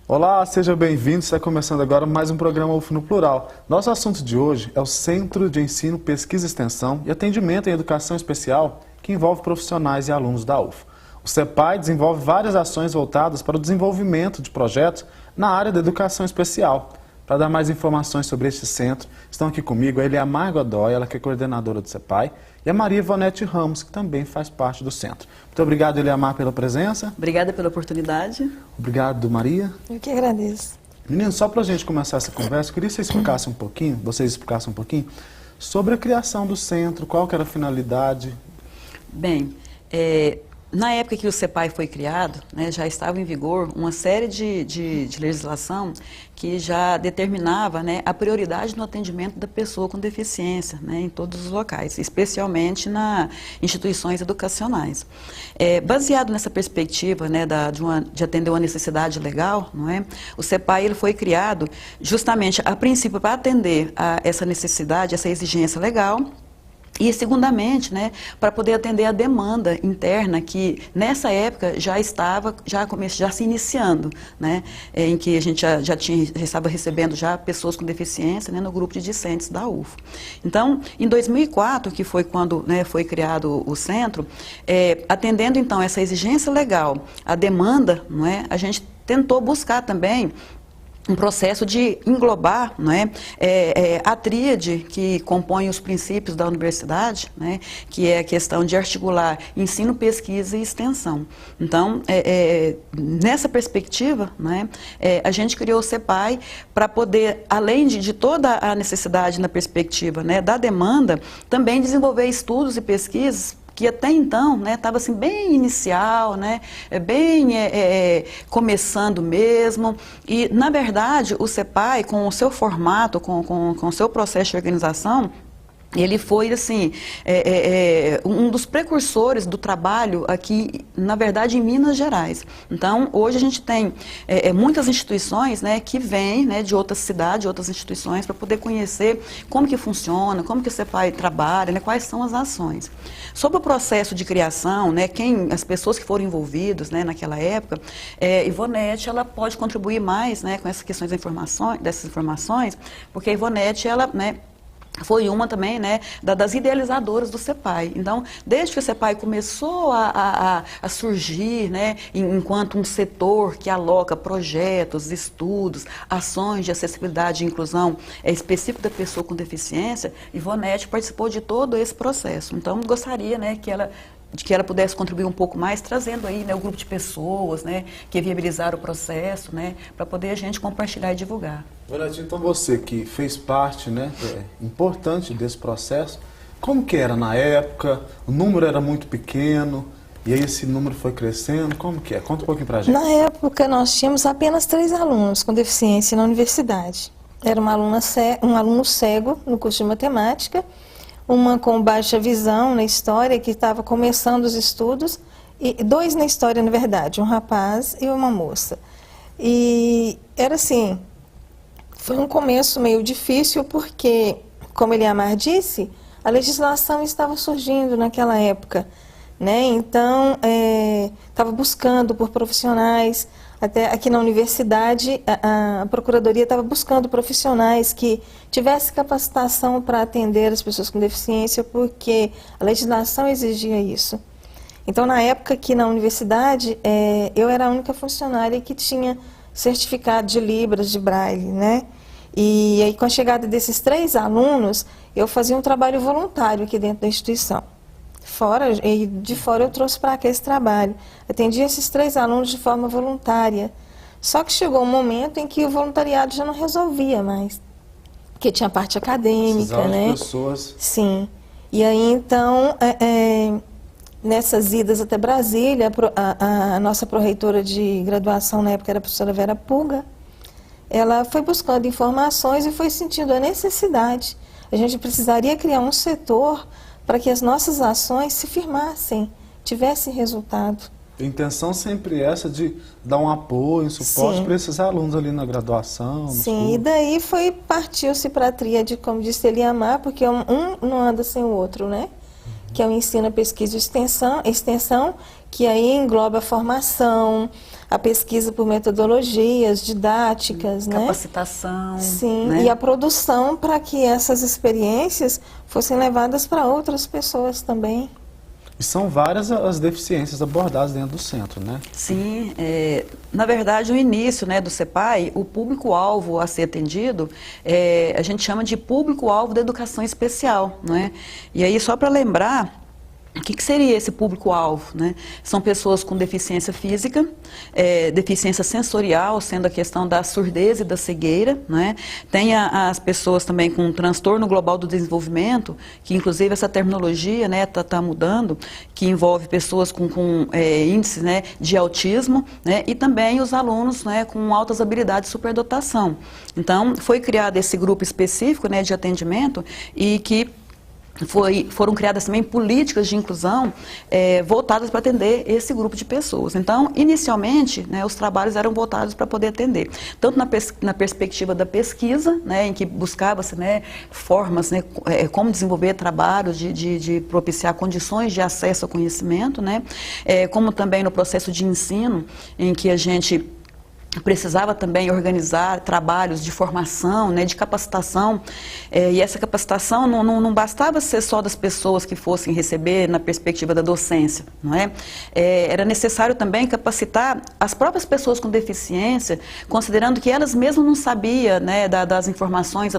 Olá, seja bem-vindo. Está começando agora mais um programa UF no Plural. Nosso assunto de hoje é o Centro de Ensino, Pesquisa e Extensão e Atendimento em Educação Especial, que envolve profissionais e alunos da UF. O CEPAI desenvolve várias ações voltadas para o desenvolvimento de projetos na área da educação especial. Para dar mais informações sobre este centro, estão aqui comigo a Eliamar Godoy, ela que é coordenadora do CEPAI, e a Maria Ivonete Ramos, que também faz parte do centro. Muito obrigado, Eliamar, pela presença. Obrigada pela oportunidade. Obrigado, Maria. Eu que agradeço. Meninos, só para a gente começar essa conversa, eu queria que vocês explicassem um pouquinho sobre a criação do centro, qual que era a finalidade. Bem, na época que o CEPAI foi criado, né, já estava em vigor uma série de legislação que já determinava, né, a prioridade no atendimento da pessoa com deficiência, né, em todos os locais, especialmente nas instituições educacionais. Baseado nessa perspectiva, né, de atender uma necessidade legal, não é? O CEPAI ele foi criado justamente, a princípio, para atender a essa necessidade, essa exigência legal. E, segundamente, né, para poder atender a demanda interna que, nessa época, já se iniciando, né, em que a gente já estava recebendo já pessoas com deficiência, né, no grupo de discentes da UF. Então, em 2004, que foi quando, né, foi criado o centro, atendendo, então, essa exigência legal, a demanda, não é, a gente tentou buscar também um processo de englobar, não é, a tríade que compõe os princípios da universidade, né, que é a questão de articular ensino, pesquisa e extensão. Então, nessa perspectiva, né, a gente criou o CEPAI para poder, além de toda a necessidade na perspectiva, né, da demanda, também desenvolver estudos e pesquisas que até então estava, assim, bem inicial, né, bem começando mesmo. E, na verdade, o CEPAI, com o seu formato, com o seu processo de organização, ele foi, assim, um dos precursores do trabalho aqui, na verdade, em Minas Gerais. Então, hoje a gente tem muitas instituições, né, que vêm, né, de outras cidades, outras instituições, para poder conhecer como que funciona, como que o CEPAI trabalha, né, quais são as ações. Sobre o processo de criação, né, as pessoas que foram envolvidas, né, naquela época, Ivonete, ela pode contribuir mais, né, com essas questões dessas informações, porque a Ivonete, ela, né, foi uma também, né, das idealizadoras do CEPAI. Então, desde que o CEPAI começou a surgir, né, enquanto um setor que aloca projetos, estudos, ações de acessibilidade e inclusão específico da pessoa com deficiência, Ivonete participou de todo esse processo. Então, gostaria, né, que ela pudesse contribuir um pouco mais, trazendo aí, né, o grupo de pessoas, né, que viabilizaram o processo, né, para poder a gente compartilhar e divulgar. Ivonete, então você que fez parte, né, importante desse processo, como que era na época? O número era muito pequeno, e aí esse número foi crescendo, como que é? Conta um pouquinho pra gente. Na época nós tínhamos apenas 3 alunos com deficiência na universidade. Era um aluno cego no curso de matemática, uma com baixa visão na história, que estava começando os estudos, e 2 na história, na verdade, um rapaz e uma moça. E era assim, foi um começo meio difícil, porque, como Eliamar disse, a legislação estava surgindo naquela época, né? Então, estava buscando por profissionais. Até aqui na universidade, a Procuradoria estava buscando profissionais que tivessem capacitação para atender as pessoas com deficiência, porque a legislação exigia isso. Então, na época aqui na universidade, eu era a única funcionária que tinha certificado de Libras, de Braille, né? E aí, com a chegada desses 3 alunos, eu fazia um trabalho voluntário aqui dentro da instituição. De fora eu trouxe para cá esse trabalho. Atendi esses 3 alunos de forma voluntária. Só que chegou um momento em que o voluntariado já não resolvia mais. Porque tinha a parte acadêmica, né? Pessoas. Sim. E aí, então, nessas idas até Brasília, a nossa pró-reitora de graduação na época era a professora Vera Puga, ela foi buscando informações e foi sentindo a necessidade. A gente precisaria criar um setor para que as nossas ações se firmassem, tivessem resultado. A intenção sempre é essa de dar um apoio, um suporte para esses alunos ali na graduação. Sim, e daí partiu-se para a tríade, como disse Eliamar, porque um não anda sem o outro, né? Que é o ensino, a pesquisa e extensão, que aí engloba a formação, a pesquisa por metodologias didáticas, né? Capacitação. Sim, né? e a produção para que essas experiências fossem levadas para outras pessoas também. E são várias as deficiências abordadas dentro do centro, né? Sim, na verdade, o início, né, do CEPAI, o público-alvo a ser atendido, a gente chama de público-alvo da educação especial, né? E aí, só para lembrar, o que seria esse público-alvo, né? São pessoas com deficiência física, deficiência sensorial, sendo a questão da surdez e da cegueira, né? Tem as pessoas também com transtorno global do desenvolvimento, que inclusive essa terminologia, né, tá mudando, que envolve pessoas com índices, né, de autismo, né? E também os alunos, né, com altas habilidades de superdotação. Então, foi criado esse grupo específico, né, de atendimento e que foram criadas também políticas de inclusão voltadas para atender esse grupo de pessoas. Então, inicialmente, né, os trabalhos eram voltados para poder atender, tanto na perspectiva da pesquisa, né, em que buscava-se, né, formas, né, como desenvolver trabalhos de propiciar condições de acesso ao conhecimento, né, como também no processo de ensino, em que a gente precisava também organizar trabalhos de formação, né, de capacitação, e essa capacitação não bastava ser só das pessoas que fossem receber na perspectiva da docência, não é? Era necessário também capacitar as próprias pessoas com deficiência, considerando que elas mesmas não sabiam, né, das informações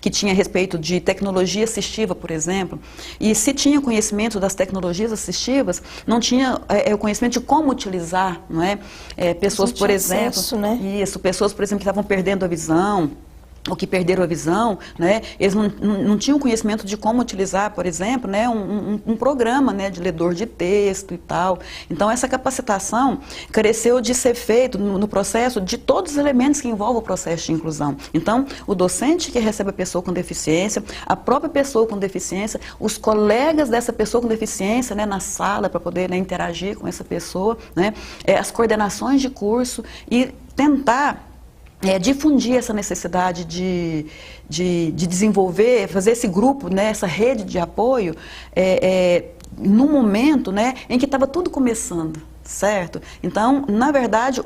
que tinha a respeito de tecnologia assistiva, por exemplo, e se tinha conhecimento das tecnologias assistivas, não tinha o conhecimento de como utilizar, não é? Pessoas, por exemplo, né? Isso, pessoas, por exemplo, que estavam perdendo a visão, ou que perderam a visão, né, eles não tinham conhecimento de como utilizar, por exemplo, né, um programa, né, de leitor de texto e tal. Então, essa capacitação careceu de ser feito no processo de todos os elementos que envolvem o processo de inclusão. Então, o docente que recebe a pessoa com deficiência, a própria pessoa com deficiência, os colegas dessa pessoa com deficiência, né, na sala para poder, né, interagir com essa pessoa, né, as coordenações de curso e tentar difundir essa necessidade de desenvolver, fazer esse grupo, né, essa rede de apoio, no momento, né, em que estava tudo começando. Certo? Então, na verdade,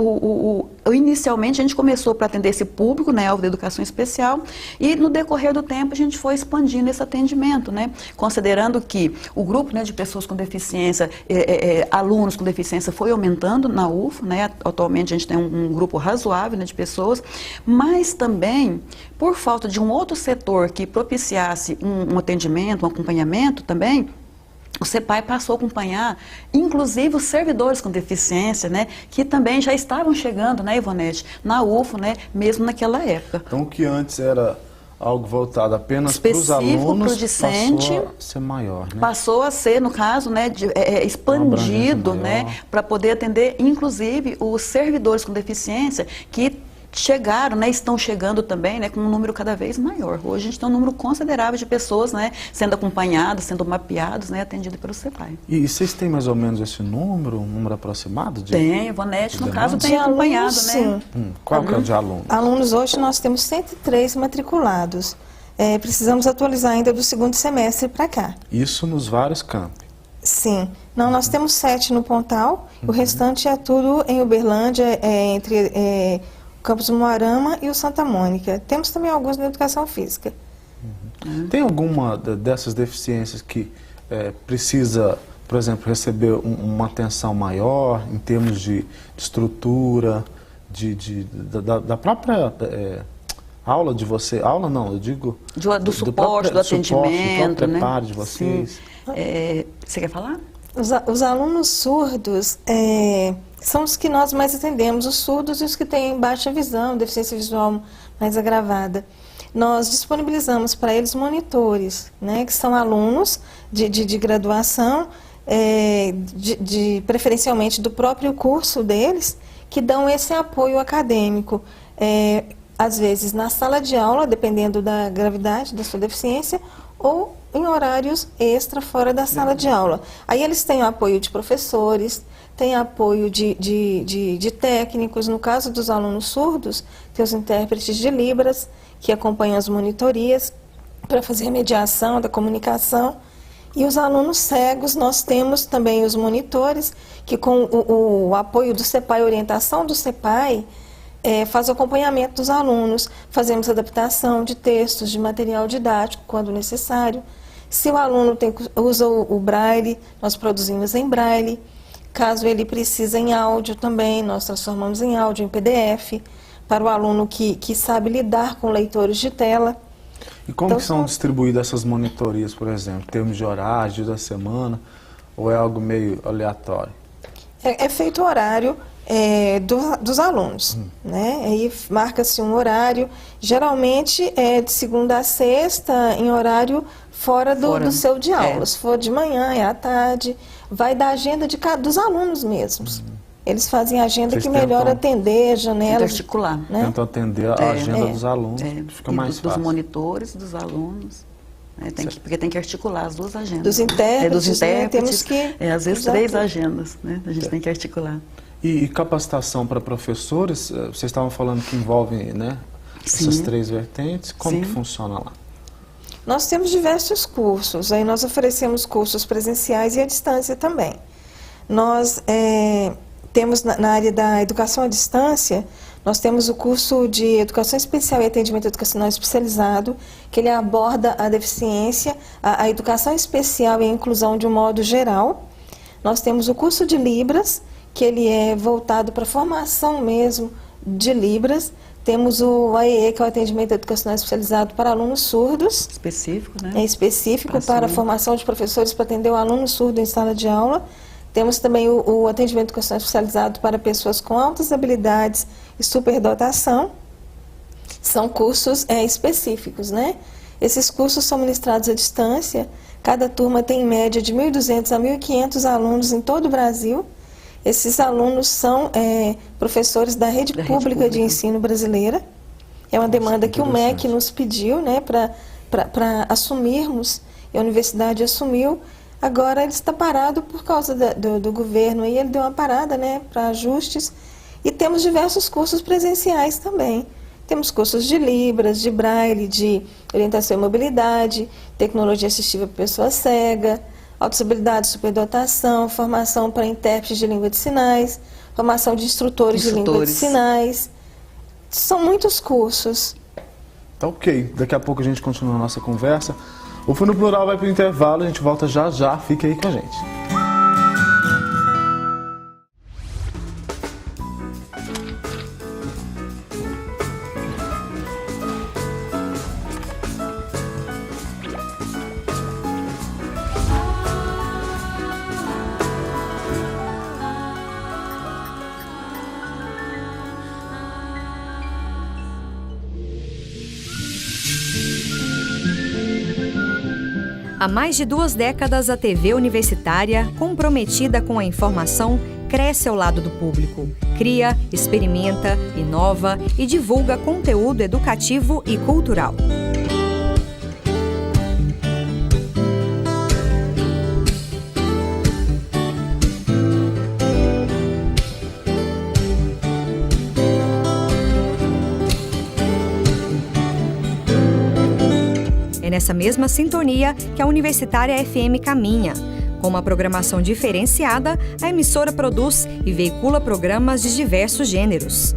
inicialmente a gente começou para atender esse público, né, alvo da educação especial, e no decorrer do tempo a gente foi expandindo esse atendimento, né, considerando que o grupo, né, de pessoas com deficiência, alunos com deficiência foi aumentando na UFO, né, atualmente a gente tem um grupo razoável, né, de pessoas, mas também, por falta de um outro setor que propiciasse um atendimento, um acompanhamento também, o CEPAI passou a acompanhar, inclusive, os servidores com deficiência, né, que também já estavam chegando, né, Ivonete, na UFO, né, mesmo naquela época. Então, o que antes era algo voltado apenas para os alunos, passou a ser maior, né? Passou a ser, no caso, né, expandido, né, para poder atender, inclusive, os servidores com deficiência que chegaram, né, estão chegando também, né, com um número cada vez maior. Hoje a gente tem um número considerável de pessoas, né, sendo acompanhadas, sendo mapeados, né, atendidas pelo CEPAI. E vocês têm mais ou menos esse número, um número aproximado? Tem, Ivonete, no caso, tem acompanhado, alunos, né? Qual que é o de alunos? Alunos, hoje nós temos 103 matriculados. Precisamos atualizar ainda do segundo semestre para cá. Isso nos vários campos? Sim. Não, nós temos 7 no Pontal, o restante é tudo em Uberlândia, entre Campos do Moarama e o Santa Mônica. Temos também alguns na educação física. Tem alguma dessas deficiências que precisa, por exemplo, receber uma atenção maior em termos de estrutura, da própria aula de você? Aula não, eu digo... Do suporte, do atendimento, do preparo, né, de vocês. Você quer falar? Os alunos surdos são os que nós mais atendemos, os surdos e os que têm baixa visão, deficiência visual mais agravada. Nós disponibilizamos para eles monitores, né, que são alunos de graduação, preferencialmente do próprio curso deles, que dão esse apoio acadêmico. Às vezes na sala de aula, dependendo da gravidade da sua deficiência, ou em horários extra fora da sala de aula. Aí eles têm o apoio de professores, têm apoio de técnicos. No caso dos alunos surdos, tem os intérpretes de Libras, que acompanham as monitorias para fazer a mediação da comunicação. E os alunos cegos, nós temos também os monitores, que com o apoio do CEPAI, orientação do CEPAI, faz o acompanhamento dos alunos, fazemos adaptação de textos, de material didático, quando necessário. Se o aluno usa o braille, nós produzimos em braille. Caso ele precise em áudio também, nós transformamos em áudio, em PDF, para o aluno que sabe lidar com leitores de tela. E como que são distribuídas essas monitorias, por exemplo? Em termos de horário, dia da semana, ou é algo meio aleatório? É feito o horário dos alunos, né? Aí marca-se um horário, geralmente é de segunda a sexta, em horário fora do seu de aula. Se for de manhã, é à tarde, vai da agenda dos alunos mesmos. Eles fazem a agenda que melhor atender, janelas. Articular. Né? Tentam atender a agenda dos alunos, fica mais fácil. Dos monitores, dos alunos. Porque tem que articular as duas agendas. Dos intérpretes, né? Temos que... às vezes 3 agendas, né? A gente tem que articular. E capacitação para professores, vocês estavam falando que envolvem, né, essas 3 vertentes, como que funciona lá? Nós temos diversos cursos, aí nós oferecemos cursos presenciais e à distância também. Nós temos na área da educação à distância, nós temos o curso de Educação Especial e Atendimento Educacional Especializado, que ele aborda a deficiência, a educação especial e a inclusão de um modo geral. Nós temos o curso de Libras, que ele é voltado para a formação mesmo de Libras. Temos o AEE, que é o Atendimento Educacional Especializado para alunos surdos. Específico, né? É específico para a formação de professores para atender o aluno surdo em sala de aula. Temos também o atendimento educacional especializado para pessoas com altas habilidades e superdotação. São cursos específicos, né? Esses cursos são ministrados à distância. Cada turma tem em média de 1.200 a 1.500 alunos em todo o Brasil. Esses alunos são professores da rede pública de ensino brasileira. É uma demanda que o MEC nos pediu, né, para assumirmos, e a universidade assumiu. Agora ele está parado por causa do governo, aí ele deu uma parada, né, para ajustes. E temos diversos cursos presenciais também. Temos cursos de Libras, de Braille, de orientação e mobilidade, tecnologia assistiva para pessoa cega, autossabilidade, superdotação, formação para intérpretes de língua de sinais, formação de instrutores de língua de sinais. São muitos cursos. Tá ok. Daqui a pouco a gente continua a nossa conversa. O Fundo Plural vai para o intervalo, a gente volta já já. Fique aí com a gente. Há mais de 2 décadas, a TV universitária, comprometida com a informação, cresce ao lado do público. Cria, experimenta, inova e divulga conteúdo educativo e cultural. É nessa mesma sintonia que a Universitária FM caminha. Com uma programação diferenciada, a emissora produz e veicula programas de diversos gêneros.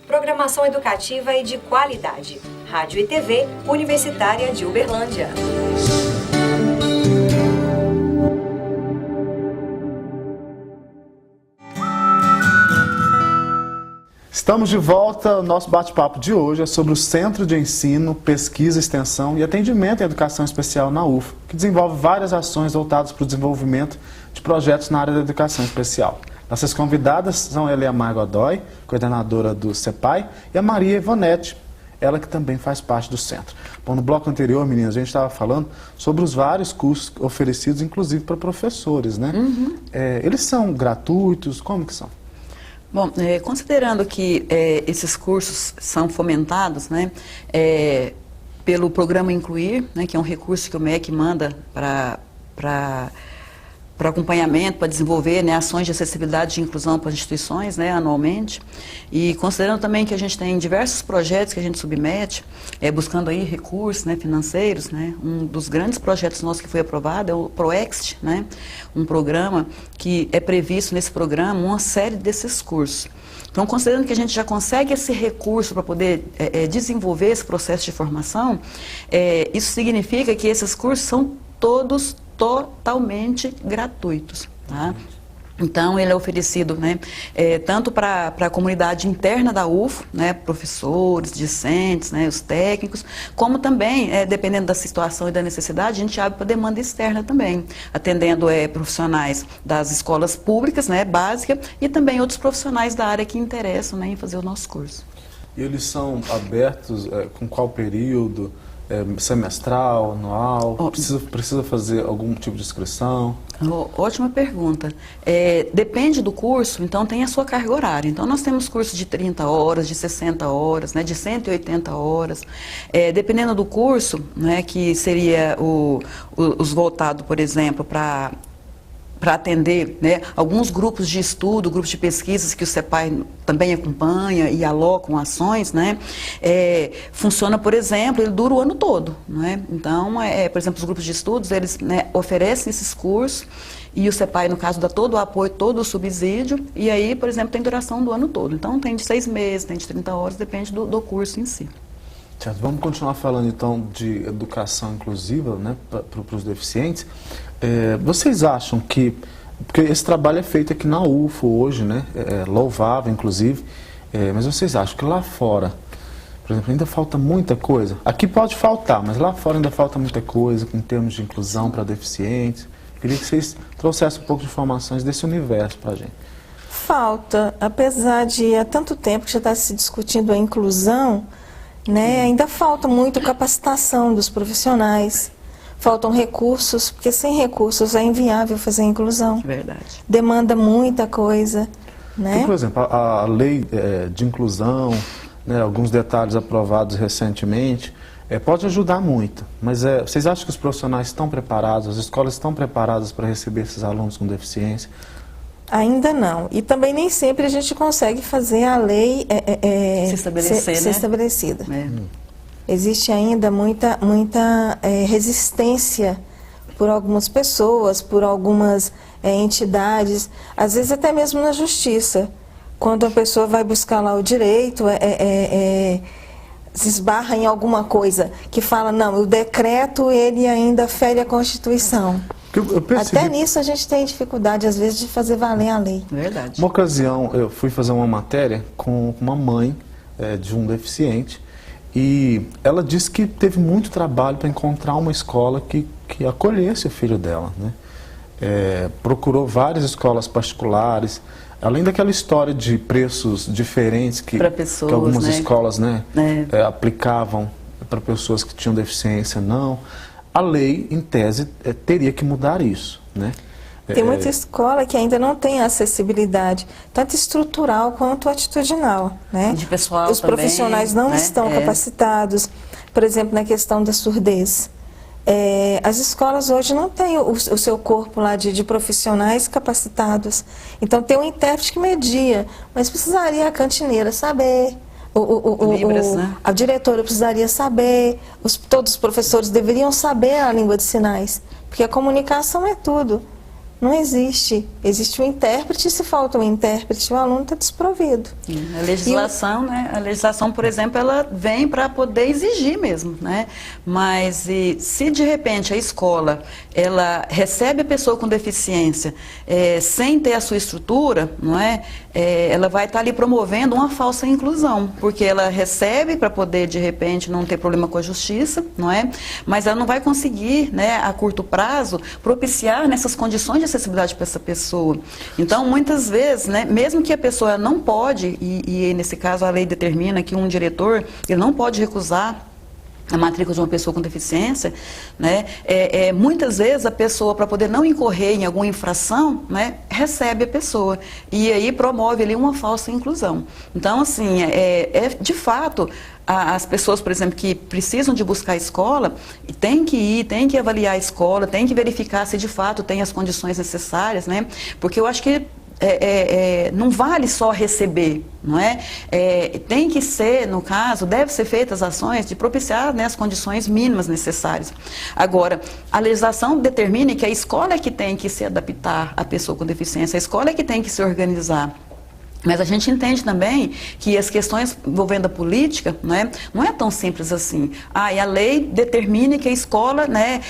Programação educativa e de qualidade. Rádio e TV Universitária de Uberlândia. Estamos de volta. O nosso bate-papo de hoje é sobre o Centro de Ensino, Pesquisa, Extensão e Atendimento em Educação Especial na UFO, que desenvolve várias ações voltadas para o desenvolvimento de projetos na área da educação especial. Nossas convidadas são a Eliamar Godoy, coordenadora do CEPAI, e a Maria Ivonete, ela que também faz parte do centro. Bom, no bloco anterior, meninas, a gente estava falando sobre os vários cursos oferecidos, inclusive para professores, né? Eles são gratuitos? Como que são? Bom, considerando que esses cursos são fomentados, né, pelo programa Incluir, né, que é um recurso que o MEC manda para acompanhamento, para desenvolver, né, ações de acessibilidade e inclusão para as instituições, né, anualmente. E considerando também que a gente tem diversos projetos que a gente submete, buscando aí recursos, né, financeiros, né. Um dos grandes projetos nossos que foi aprovado é o ProExt, né, um programa que é previsto nesse programa uma série desses cursos. Então, considerando que a gente já consegue esse recurso para poder desenvolver esse processo de formação, isso significa que esses cursos são todos totalmente gratuitos, tá? Então, ele é oferecido, né, tanto para a comunidade interna da UFO, né, professores, discentes, né, os técnicos, como também, dependendo da situação e da necessidade, a gente abre para demanda externa também, atendendo profissionais das escolas públicas, né, básicas, e também outros profissionais da área que interessam, né, em fazer o nosso curso. E eles são abertos com qual período? Semestral, anual? Precisa fazer algum tipo de inscrição? Ótima pergunta. Depende do curso, então tem a sua carga horária. Então nós temos cursos de 30 horas, de 60 horas, né, de 180 horas. Dependendo do curso, né, que seria os voltados, por exemplo, para atender, né, alguns grupos de estudo, grupos de pesquisas que o CEPAI também acompanha e alocam ações, né, funciona, por exemplo, ele dura o ano todo, né? Então, por exemplo, os grupos de estudos, eles, né, oferecem esses cursos e o CEPAI, no caso, dá todo o apoio, todo o subsídio, e aí, por exemplo, tem duração do ano todo. Então, tem de 6 meses, tem de 30 horas, depende do curso em si. Certo. Vamos continuar falando, então, de educação inclusiva, né, para os deficientes. Vocês acham que, porque esse trabalho é feito aqui na UFO hoje, né, louvável, inclusive, mas vocês acham que lá fora, por exemplo, ainda falta muita coisa? Aqui pode faltar, mas lá fora ainda falta muita coisa em termos de inclusão para deficientes. Queria que vocês trouxessem um pouco de informações desse universo para a gente. Falta, apesar de há tanto tempo que já está se discutindo a inclusão, né, ainda falta muito capacitação dos profissionais, faltam recursos, porque sem recursos é inviável fazer a inclusão. Verdade. Demanda muita coisa, né? Então, por exemplo, a lei de inclusão, né, alguns detalhes aprovados recentemente, pode ajudar muito, mas vocês acham que os profissionais estão preparados, as escolas estão preparadas para receber esses alunos com deficiência? Ainda não. E também nem sempre a gente consegue fazer a lei ser estabelecida. Existe ainda muita resistência por algumas pessoas, por algumas entidades, às vezes até mesmo na justiça. Quando a pessoa vai buscar lá o direito, se esbarra em alguma coisa que fala, não, o decreto ele ainda fere a Constituição. Até nisso a gente tem dificuldade, às vezes, de fazer valer a lei. Verdade. Uma ocasião, eu fui fazer uma matéria com uma mãe de um deficiente e ela disse que teve muito trabalho para encontrar uma escola que acolhesse o filho dela, né? Procurou várias escolas particulares, além daquela história de preços diferentes que algumas escolas, né, aplicavam para pessoas que tinham deficiência, não. A lei, em tese, teria que mudar isso, né? Tem muita escola que ainda não tem acessibilidade, tanto estrutural quanto atitudinal, né? De pessoal Os também, profissionais não estão capacitados, por exemplo, na questão da surdez. As escolas hoje não têm o seu corpo lá de profissionais capacitados. Então, tem um intérprete que media, mas precisaria a cantineira saber... Libras, né? A diretora precisaria saber, todos os professores deveriam saber a língua de sinais, porque a comunicação é tudo. Não existe. Existe um intérprete, e se falta um intérprete, o aluno está desprovido. A legislação, né? A legislação, por exemplo, ela vem para poder exigir mesmo, né? Mas se de repente a escola ela recebe a pessoa com deficiência sem ter a sua estrutura, não é? Ela vai estar ali promovendo uma falsa inclusão, porque ela recebe para poder de repente não ter problema com a justiça, não é? Mas ela não vai conseguir, né, a curto prazo, propiciar nessas condições de acessibilidade para essa pessoa. Então, muitas vezes, né, mesmo que a pessoa não pode, e nesse caso a lei determina que um diretor ele não pode recusar a matrícula de uma pessoa com deficiência, né, muitas vezes a pessoa, para poder não incorrer em alguma infração, né, recebe a pessoa e aí promove ali uma falsa inclusão. Então, assim, de fato, as pessoas, por exemplo, que precisam de buscar a escola, tem que ir, tem que avaliar a escola, tem que verificar se de fato tem as condições necessárias, né, porque eu acho que não vale só receber, não é? Tem que ser, no caso, deve ser feitas ações de propiciar, né, as condições mínimas necessárias. Agora, a legislação determina que a escola é que tem que se adaptar à pessoa com deficiência, a escola é que tem que se organizar. Mas a gente entende também que as questões envolvendo a política, né, não é tão simples assim. E a lei determina que a escola, né,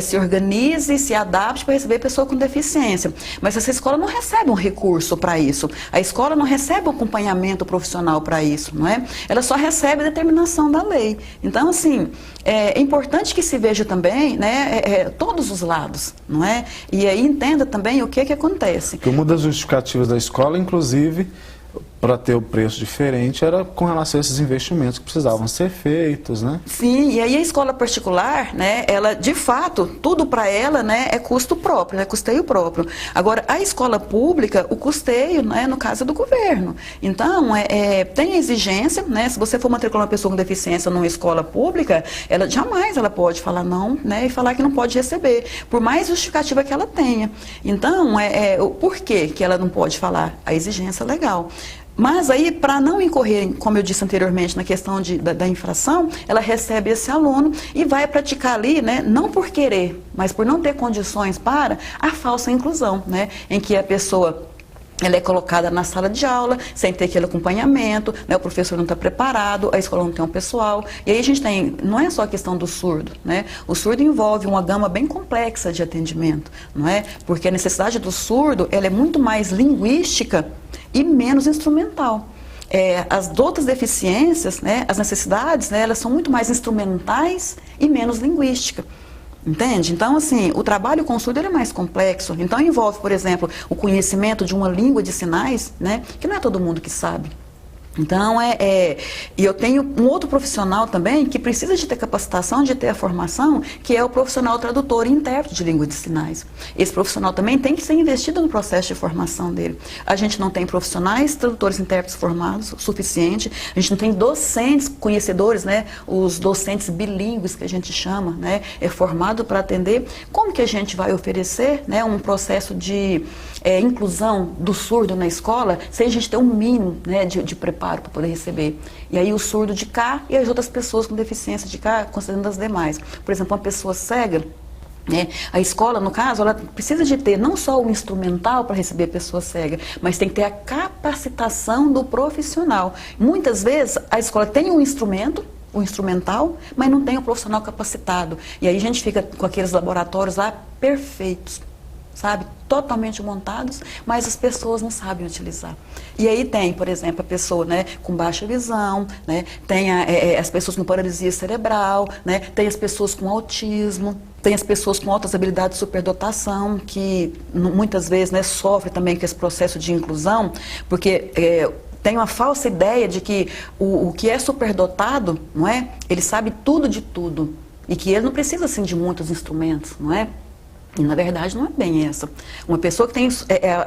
se organize, se adapte para receber pessoa com deficiência. Mas essa escola não recebe um recurso para isso. A escola não recebe um acompanhamento profissional para isso, não é? Ela só recebe a determinação da lei. Então, assim, é importante que se veja também, né, todos os lados, não é? E aí entenda também o que acontece. Porque uma das justificativas da escola, inclusive, para ter o preço diferente, era com relação a esses investimentos que precisavam ser feitos, né? Sim, e aí a escola particular, né, ela, de fato, tudo para ela, né, é custo próprio, é custeio próprio. Agora, a escola pública, o custeio, né, no caso é do governo. Então, tem a exigência, né, se você for matricular uma pessoa com deficiência numa escola pública, ela jamais pode falar não, né, e falar que não pode receber, por mais justificativa que ela tenha. Então, por que ela não pode falar? A exigência legal. Mas aí, para não incorrer, como eu disse anteriormente, na questão da infração, ela recebe esse aluno e vai praticar ali, né, não por querer, mas por não ter condições para a falsa inclusão, né, em que a pessoa ela é colocada na sala de aula, sem ter aquele acompanhamento, né, o professor não está preparado, a escola não tem um pessoal. E aí a gente tem, não é só a questão do surdo, né? O surdo envolve uma gama bem complexa de atendimento, não é? Porque a necessidade do surdo, ela é muito mais linguística e menos instrumental. As outras deficiências, né, as necessidades, né, elas são muito mais instrumentais e menos linguística. Entende? Então, assim, o trabalho com o surdo é mais complexo. Então, envolve, por exemplo, o conhecimento de uma língua de sinais, né, que não é todo mundo que sabe. Então, e eu tenho um outro profissional também que precisa de ter capacitação, de ter a formação, que é o profissional tradutor e intérprete de língua de sinais. Esse profissional também tem que ser investido no processo de formação dele. A gente não tem profissionais, tradutores e intérpretes formados o suficiente, a gente não tem docentes, conhecedores, né, os docentes bilíngues que a gente chama, né, formado para atender. Como que a gente vai oferecer, né, um processo de inclusão do surdo na escola sem a gente ter um mínimo, né, de preparo para poder receber? E aí o surdo de cá e as outras pessoas com deficiência de cá, considerando as demais. Por exemplo, uma pessoa cega, né, a escola, no caso, ela precisa de ter não só o instrumental para receber a pessoa cega, mas tem que ter a capacitação do profissional. Muitas vezes a escola tem um instrumento, o instrumental, mas não tem o profissional capacitado. E aí a gente fica com aqueles laboratórios lá perfeitos, sabe, totalmente montados, mas as pessoas não sabem utilizar. E aí tem, por exemplo, a pessoa, né, com baixa visão, né, tem as pessoas com paralisia cerebral, né, tem as pessoas com autismo, tem as pessoas com altas habilidades de superdotação, que muitas vezes, né, sofrem também com esse processo de inclusão, porque tem uma falsa ideia de que o que é superdotado, não é? Ele sabe tudo de tudo, e que ele não precisa, assim, de muitos instrumentos, não é? E, na verdade, não é bem essa. Uma pessoa que tem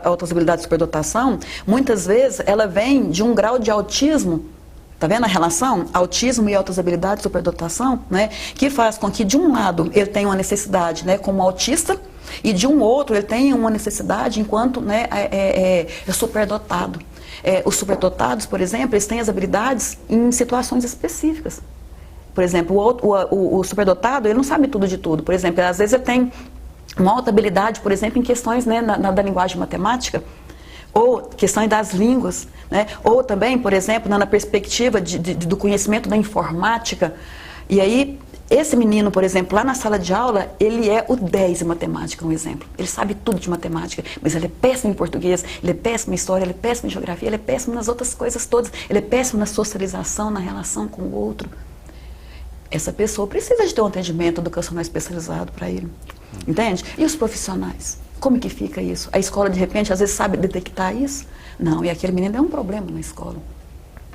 altas habilidades de superdotação, muitas vezes, ela vem de um grau de autismo, tá vendo a relação? Autismo e altas habilidades de superdotação, né? Que faz com que, de um lado, ele tenha uma necessidade, né, como autista, e de um outro, ele tenha uma necessidade enquanto, né, é superdotado. Os superdotados, por exemplo, eles têm as habilidades em situações específicas. Por exemplo, o superdotado, ele não sabe tudo de tudo. Por exemplo, às vezes ele tem uma alta habilidade, por exemplo, em questões, né, da linguagem matemática, ou questões das línguas, né, ou também, por exemplo, na perspectiva do conhecimento da informática. E aí, esse menino, por exemplo, lá na sala de aula, ele é o 10 em matemática, um exemplo. Ele sabe tudo de matemática, mas ele é péssimo em português, ele é péssimo em história, ele é péssimo em geografia, ele é péssimo nas outras coisas todas, ele é péssimo na socialização, na relação com o outro. Essa pessoa precisa de ter um atendimento educacional especializado para ele. Entende? E os profissionais? Como que fica isso? A escola, de repente, às vezes sabe detectar isso? Não, e aquele menino é um problema na escola.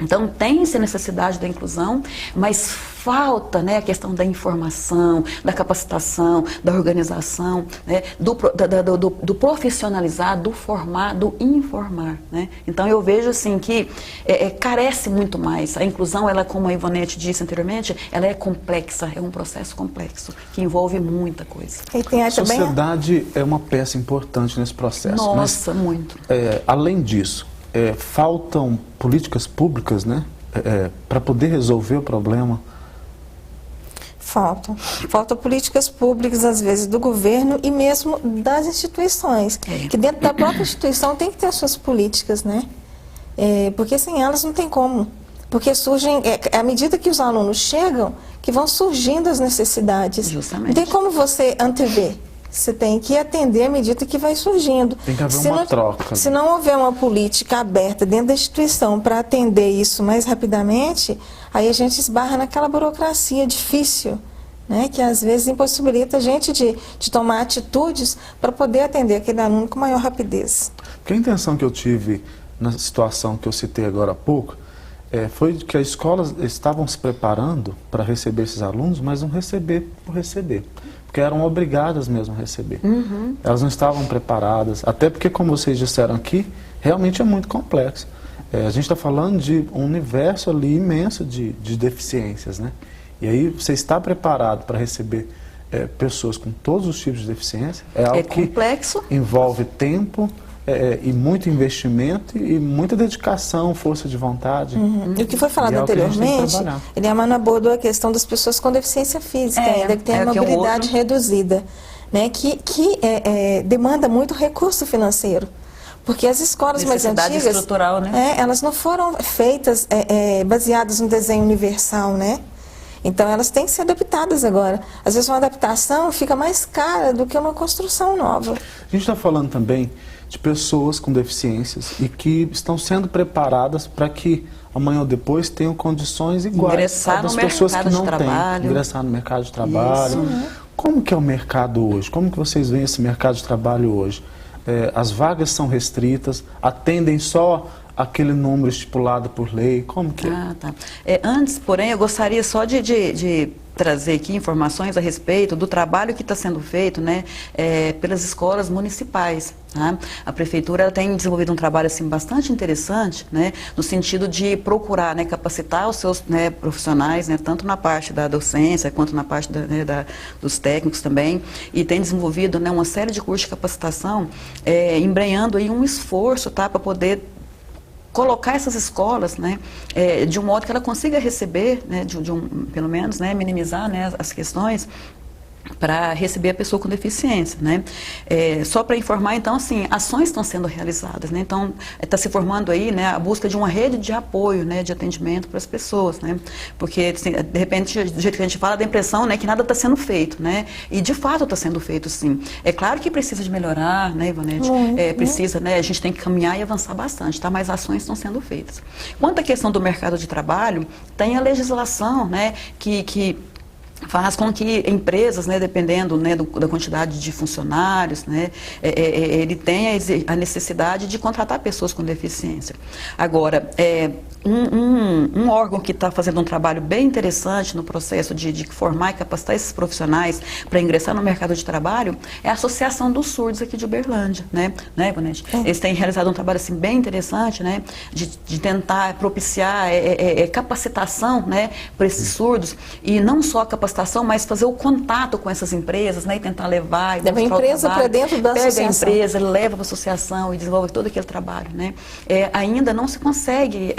Então, tem-se a necessidade da inclusão, mas falta, né, a questão da informação, da capacitação, da organização, né, do profissionalizar, do formar, do informar. Né? Então, eu vejo assim que carece muito mais. A inclusão, ela, como a Ivonete disse anteriormente, ela é complexa, é um processo complexo, que envolve muita coisa. E tem a sociedade é uma peça importante nesse processo. Nossa, mas, muito. Além disso, faltam políticas públicas, né, para poder resolver o problema? Faltam políticas públicas, às vezes, do governo e mesmo das instituições. Que dentro da própria instituição tem que ter as suas políticas, né? Porque sem elas não tem como. Porque surgem, à medida que os alunos chegam, que vão surgindo as necessidades. Justamente. Não tem como você antever. Você tem que atender à medida que vai surgindo. Tem que haver uma troca. Se não houver uma política aberta dentro da instituição para atender isso mais rapidamente, aí a gente esbarra naquela burocracia difícil, né, que às vezes impossibilita a gente de tomar atitudes para poder atender aquele aluno com maior rapidez. Porque a intenção que eu tive na situação que eu citei agora há pouco foi que as escolas estavam se preparando para receber esses alunos, mas não receber por receber. Porque eram obrigadas mesmo a receber. Uhum. Elas não estavam preparadas, até porque, como vocês disseram aqui, realmente é muito complexo. A gente está falando de um universo ali imenso de deficiências, né? E aí você está preparado para receber pessoas com todos os tipos de deficiência, é algo complexo, que envolve tempo e muito investimento e muita dedicação, força de vontade. Uhum. E o que foi falado anteriormente, ele abordou a questão das pessoas com deficiência física, ainda que tem a mobilidade reduzida, né, que demanda muito recurso financeiro. Porque as escolas mais antigas, estrutural, né? Elas não foram feitas baseadas no desenho universal, né? Então elas têm que ser adaptadas agora. Às vezes uma adaptação fica mais cara do que uma construção nova. A gente está falando também de pessoas com deficiências e que estão sendo preparadas para que amanhã ou depois tenham condições iguais às pessoas que não têm. Ingressar no mercado de trabalho. Como que é o mercado hoje? Como que vocês veem esse mercado de trabalho hoje? As vagas são restritas, atendem só aquele número estipulado por lei? Como que é? Tá. Antes, porém, eu gostaria só de trazer aqui informações a respeito do trabalho que está sendo feito, né, pelas escolas municipais. Tá? A prefeitura tem desenvolvido um trabalho assim, bastante interessante, né, no sentido de procurar, né, capacitar os seus, né, profissionais, né, tanto na parte da docência quanto na parte dos técnicos também, e tem desenvolvido, né, uma série de cursos de capacitação, embrenhando aí um esforço, tá, para poder colocar essas escolas, né, de um modo que ela consiga receber, né, pelo menos, né, minimizar, né, as questões para receber a pessoa com deficiência, né? Só para informar, então, assim, ações estão sendo realizadas, né? Então, está se formando aí, né, a busca de uma rede de apoio, né, de atendimento para as pessoas, né? Porque, assim, de repente, do jeito que a gente fala, dá a impressão, né, que nada está sendo feito, né? E, de fato, está sendo feito, sim. É claro que precisa de melhorar, né, Ivonete? Precisa, né, a gente tem que caminhar e avançar bastante, tá? Mas ações estão sendo feitas. Quanto à questão do mercado de trabalho, tem a legislação, né, que faz com que empresas, né, dependendo, né, da quantidade de funcionários, né, ele tenha a necessidade de contratar pessoas com deficiência. Agora, um órgão que está fazendo um trabalho bem interessante no processo de formar e capacitar esses profissionais para ingressar no mercado de trabalho é a Associação dos Surdos aqui de Uberlândia, né, Ivonete? Eles têm realizado um trabalho assim, bem interessante, né, de tentar propiciar capacitação, né, para esses surdos, e não só a capacitação, mas fazer o contato com essas empresas, né, e tentar levar e leva a empresa para dentro da associação. Pega a empresa, leva para a associação e desenvolve todo aquele trabalho, né? Ainda não se consegue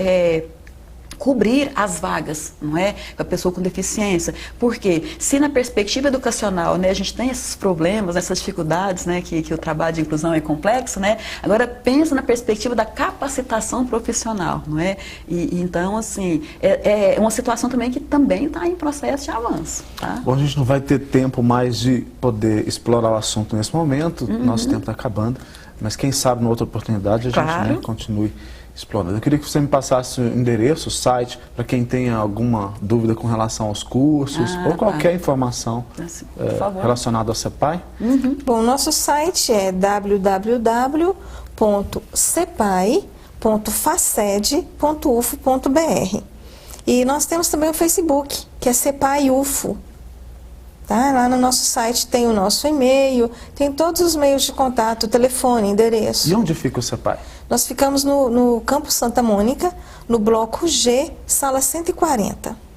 cobrir as vagas, não é? Com a pessoa com deficiência. Porque se na perspectiva educacional, né, a gente tem esses problemas, essas dificuldades, né, que o trabalho de inclusão é complexo, né? Agora pensa na perspectiva da capacitação profissional, não é? E então, assim, é uma situação também que também está em processo de avanço, tá? Bom, a gente não vai ter tempo mais de poder explorar o assunto nesse momento, nosso tempo está acabando, mas quem sabe, numa outra oportunidade, a gente, né, continue explorando. Eu queria que você me passasse o endereço, o site, para quem tenha alguma dúvida com relação aos cursos ou qualquer informação relacionada ao CEPAI. Bom, nosso site é www.cepai.org.br. www.faced.ufo.br. E nós temos também o Facebook, que é CEPAI UFO. Tá? Lá no nosso site tem o nosso e-mail, tem todos os meios de contato, telefone, endereço. E onde fica o CEPAI? Nós ficamos no Campus Santa Mônica, no bloco G, sala 140.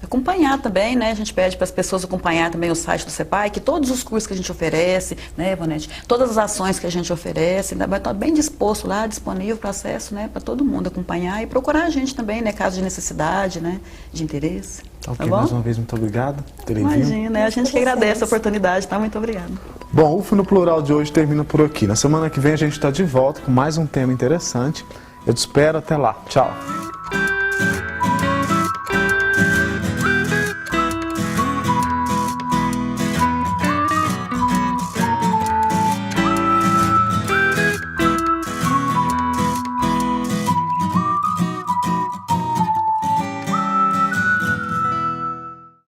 Acompanhar também, né? A gente pede para as pessoas acompanhar também o site do CEPAI, que todos os cursos que a gente oferece, né, Ivonete? Todas as ações que a gente oferece, vai estar bem disposto lá, disponível para acesso, né, para todo mundo acompanhar e procurar a gente também, né, caso de necessidade, né, de interesse. Ok, tá bom? mais uma vez, muito obrigado por terem vindo. Imagina, né? A gente que agradece a oportunidade, tá? Muito obrigada. Bom, o UFO no Plural de hoje termina por aqui. Na semana que vem a gente está de volta com mais um tema interessante. Eu te espero, até lá. Tchau.